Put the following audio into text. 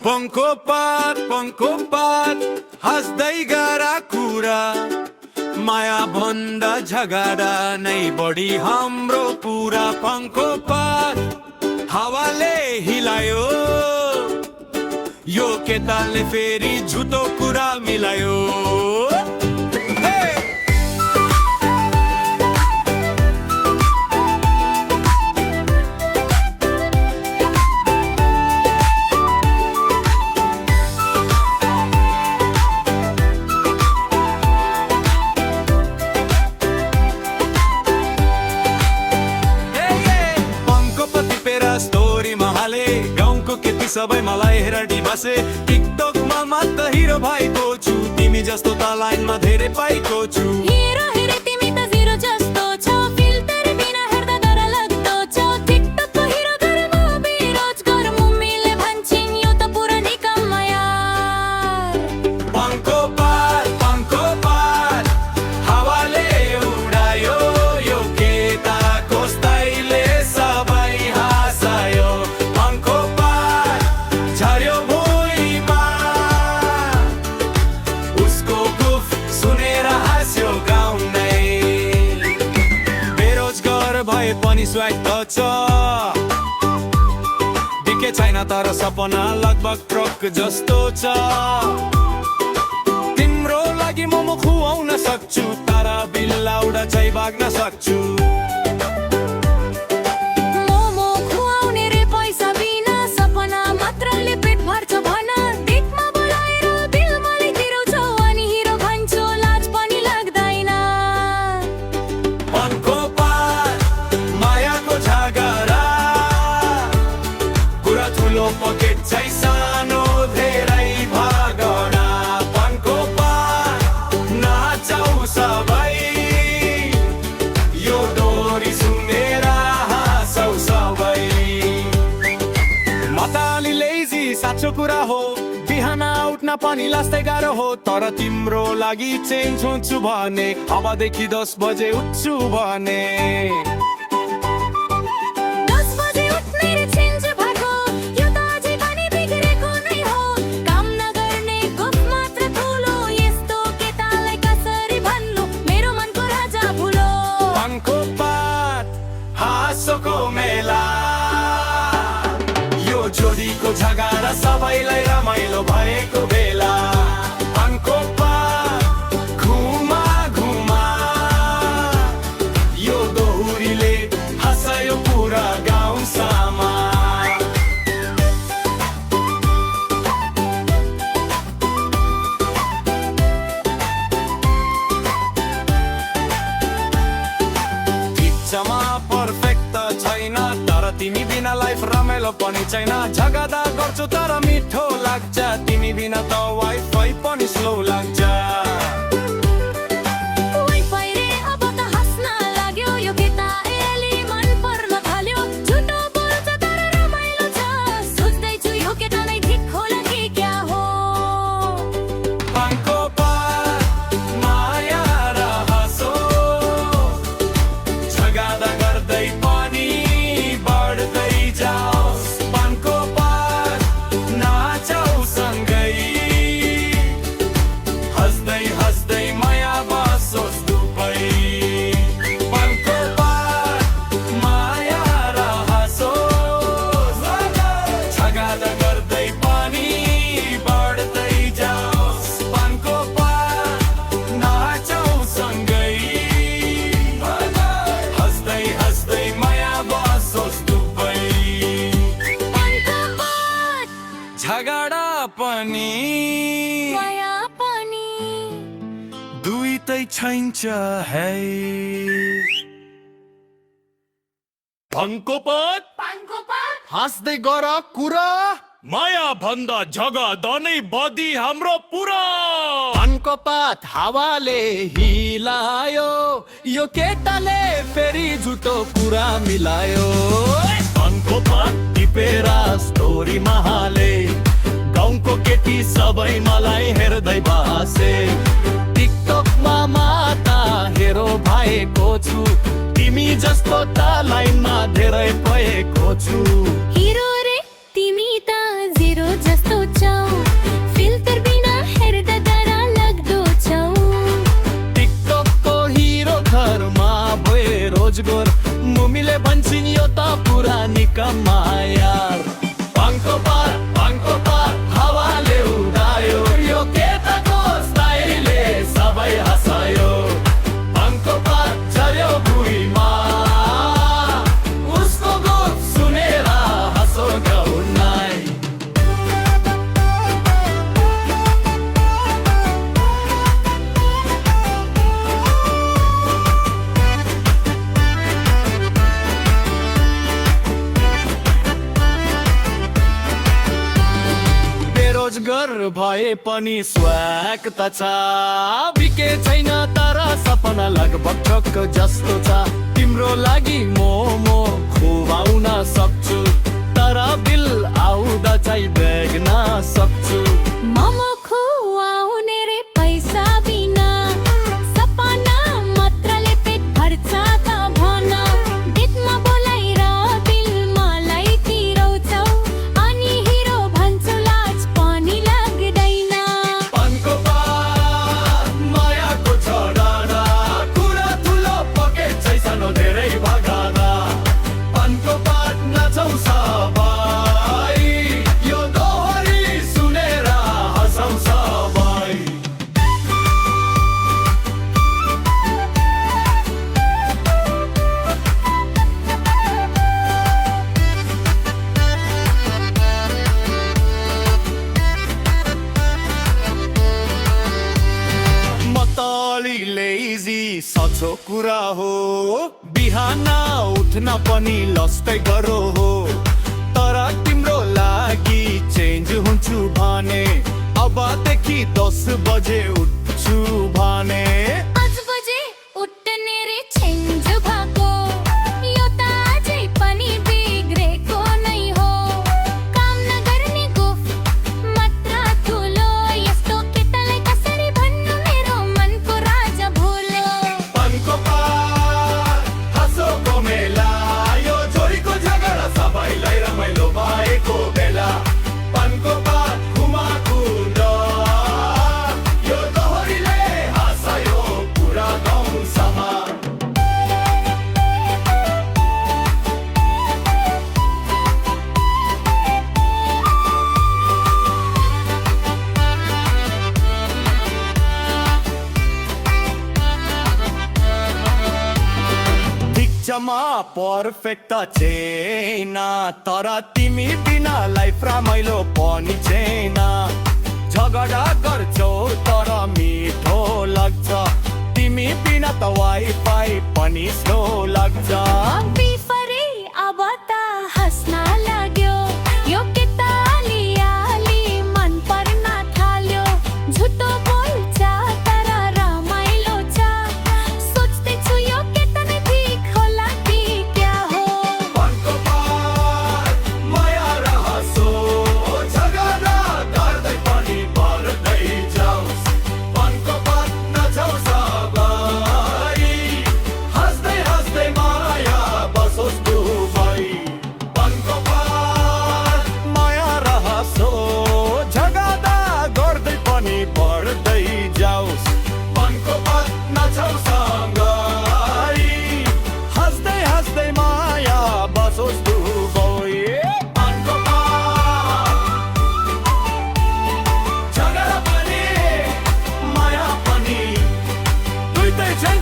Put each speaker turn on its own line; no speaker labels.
पंखो पात हाँस्दै गरा कुरा माया भन्दा झगडा नै बढी हाम्रो पुरा पंखो पात हावाले हिलायो यो केटाले फेरि झुटो कुरा मिलायो सबै मलाई हेर डिबासे टिकटकमा मात्र हिरो भएको छु तिमी जस्तो त लाइनमा धेरै पाएको छु
हिरो हेरे तिमी त जिरो जस्तो छौ फिल्टर बिना हेर्दा डर लाग्दो छौ टिकटकको हिरो गर म बिरोज गर मम्मीले भन्छन् यो त पुरा निकम्मा यार
पंखो पात हावाले उडायो यो केटाको स्टाइलले सबै हँसायो पंखो झर्यो भुइँमा उसको गुफ सुनेर हाँस्यो गाउँ नै बेरोजगार भए पनि स्वाइट त छ दिखे छैन तर सपना लगभग ट्रक जस्तो छ तिम्रो लागि मोमो खुवाउन सक्छु तर बिल्ला उडा चाहिँ भाग्न सक्छु पकेट चाहिँ सानो धेरै भागडा पंखो पात नाचौ सबै यो डोरी सुनेर हाँसौ सबै मताली लेजी साँचो कुरा हो बिहान उठ्न पनि लास्दै गाह्रो हो तर तिम्रो लागि चेन्ज हुन्छु भने अबदेखि 10 बजे उठ्छु भने मेला यो जोडीको झगडा सबैलाई रमाइलो भएको बेला पंखो पात घुमा घुमा यो दोहुरीले हँसायो पुरा गाउँ सामा पिक्चरमा पर्फेक्ट छैन तर तिमी बिना लाइफ रमाइलो पनि छैन झगडा गर्छु तर मिठो लाग्छ तिमी बिना त वाइफाई पनि स्लो लाग्छ
वाइफाई रे अब त हस्न लाग्यो यो केटा एली मन पर्न थाल्यो झुटो बोल्छ तर रमाइलो छ सोच्दैछु यो केटा नै ठिक होला कि क्या हो
पंखो पात माया र हाँसो झगडा गर्दै पनि बढ्दै जाओस् पंखो पात नाचौ सँगै हँस्दै हँस्दै माया बसोस् दुबै पंखो पात माया र हाँसोस् झगडा गर्दै पनि बढ्दै जाओस् पंखो पात नाचौ सँगै हँस्दै हँस्दै माया बसोस् दुबै
पंखो पात
झगडा पनि
माया पनि
दुईटै छैन्छ है पंखो पात हाँस्दै गर कुरा माया भन्दा झगडा नै बढी हाम्रो पुरा पंखो पात हावाले हिलायो यो केटाले फेरि झुटो कुरा मिलायो पंखो पात टिपेर स्टोरीमा हाले गाउँको केटी सबै मलाई हेर्दै बसे टिकटकमा माता हेरो भएको छु तिमी जस्तो त लाइनमा धेरै पाएको छु
हिरो रे तिमी त जिरो जस्तो छ
बेरोजगार भए पनि स्वागत छ बिके छैन तर सपना लगभग ठक्क जस्तो छ तिम्रो लागि मोमो खुवाउन सक्छु तर बिल आउँदा चाहिँ बेग्न सक्छु
मोमो खुवाउने रे पैसा बिना सपना मात्रले पेट भर्छ त भन डेटमा बोलाएर बिल मलाई तिराउँछौ अनि हिरो भन्छु लाज पनि लाग्दैन
पानको पात मायाको छडाना कुरा ठुलो पकेट चाहिँ सानो धेरै भगाना पानको पात नाचौँ सबै यो दोहोरी सुनेर हँसौँ सबै मतली लेजी सचो कुरा हो बिहान उठ्न पनि लस्टै गरो हो तर तिम्रो लागि चेन्ज हुन्छु भने अबदेखि 10 बजे उठ्छु भने
5 बजे उठ्ने रे चेन्ज भएको यो त अझै पनि बिग्रेको नै हो काम नगर्ने गुफ मात्र ठुलो यस्तो केटालाई कसरी भन्नु मेरो मनको राजा भुल्यो
पानको पात हाँसोको मेला यो जोडीको झगडा सबैलाई रमाइलो भएको बेला पानको पात घुमाकुण्ड यो दोहोरीले हाँसायो पुरा गाउँसम्म पिक्चरमा पर्फेक्ट छैन तर तिमी बिना लाइफ रमाइलो पनि छैन झगडा गर्छौ तर मिठो लाग्छ तिमी बिना त वाइफाई पनि स्लो लाग्छ
बिफरे अब त हँस्न लाग्यो यो केटा अलिअलि मन पर्न थाल्यो झुटो बोल्छ तर रमाइलो छ सोच्दैछु यो केटा नै ठिक होला कि क्या हो
पानको पात माया र हाँसो झगडा गर्दै पनि बढ्दै जाओस् पानको पात नछौ सबै हाँस्दै हाँस्दै माया बसोस् दुबै पानको पात माया र हाँसो झगडा गर्दै पनि बढ्दै जाओस् पानको पात नछौ सँगै हाँस्दै हाँस्दै माया बसोस् दुबै पानको पात झगडा पनि माया पनि दुईटै छैन